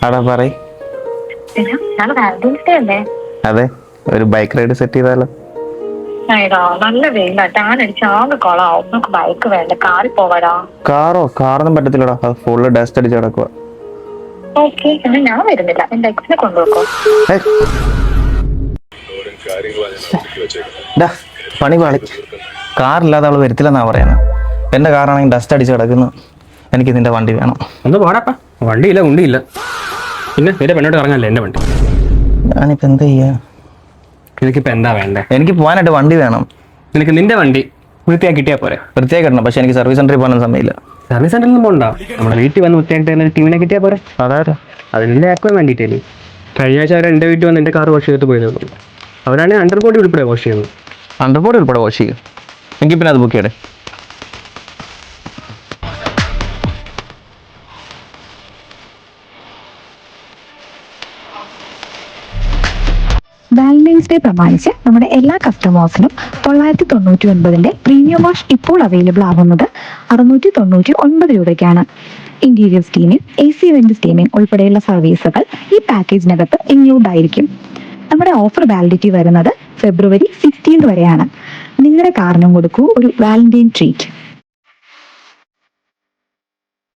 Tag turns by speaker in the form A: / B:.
A: ആടാ പറയ്. അതെ, ഒരു ബൈക്ക് റൈഡ് സെറ്റ് ചെയ്താലോ?
B: നല്ല വെയിലാ, ടാൻ അടിച്ച് ആകെ കൊളാവും. നമുക്ക് ബൈക്ക് വേണ്ട, കാറിൽ പോവാടാ.
A: കാറൊന്നും പറ്റത്തില്ലടാ, അത് ഫുള്ള് ഡസ്റ്റ് അടിച്ച് കിടക്കുക.
B: ഓക്കെ, എന്നാ ഞാൻ വരുന്നില്ല, എന്റെ എക്സിനെ കൊണ്ടുപോക്കോ.
A: പണി പാളി. കാറില്ലാതെ അവള് വരത്തില്ലെന്നാ പറയുന്നത്. എന്റെ കാറാണെങ്കിൽ ഡസ്റ്റ് അടിച്ച് കിടക്കുന്നു. എനിക്ക് നിന്റെ വണ്ടി വേണം.
C: ഒന്ന് പോടാപ്പാ, വണ്ടിയില്ല ഉണ്ടിയില്ല. പിന്നെ നിന്റെ പെണ്ണോട്ട് ഇറങ്ങല്ലേ എന്റെ വണ്ടി.
A: ഞാനിപ്പോ എന്താ ചെയ്യാ?
C: നിനക്കിപ്പോ എന്താ വേണ്ടേ?
A: എനിക്ക് പോകാനായിട്ട് വണ്ടി വേണം.
C: നിനക്ക് നിന്റെ വണ്ടി വൃത്തിയാക്കി കിട്ടിയാ പോരെ?
A: വൃത്തിയാക്കി കിട്ടണം, പക്ഷെ എനിക്ക് സർവീസ് സെന്ററിൽ പോകാനും സമയമില്ല.
C: സർവീസ് സെന്ററിൽ ഒന്നും പോണ്ട, നമ്മുടെ വീട്ടിൽ വന്ന് വൃത്തിയായിട്ട് ടീമിനെ കിട്ടിയാ പോരെ?
A: അതാരാ?
C: അതിന്റെ ആക്കുവാൻ വേണ്ടിയിട്ടേ. കഴിഞ്ഞ ആഴ്ച അവർ എൻ്റെ വീട്ടിൽ വന്ന് എൻ്റെ കാർ വാഷ് ചെയ്തിട്ട് പോയത്. അവരാണെങ്കിൽ അണ്ടർബോഡി ഉൾപ്പെടെ വാഷ് ചെയ്യുന്നത്.
A: അണ്ടർബോഡി ഉൾപ്പെടെ വാഷ് ചെയ്യും? എങ്കിൽ പിന്നെ അത് ബുക്ക് ചെയ്യടേ.
D: വാലന്റൈൻസ് ഡേ പ്രമാണിച്ച് നമ്മുടെ എല്ലാ കസ്റ്റമേഴ്സിനും 999 പ്രീമിയം വാഷ് ഇപ്പോൾ അവൈലബിൾ ആവുന്നത് 699 രൂപയ്ക്കാണ്. Interior steaming, AC went steaming ഉൾപ്പെടെയുള്ള സർവീസുകൾ ഈ പാക്കേജിനകത്ത് ഇൻക്ലൂഡ് ആയിരിക്കും. നമ്മുടെ ഓഫർ വാലിഡിറ്റി വരുന്നത് February 16 വരെയാണ്. നിങ്ങളുടെ കാറിനും കൊടുക്കൂ ഒരു വാലന്റൈൻ ട്രീറ്റ്.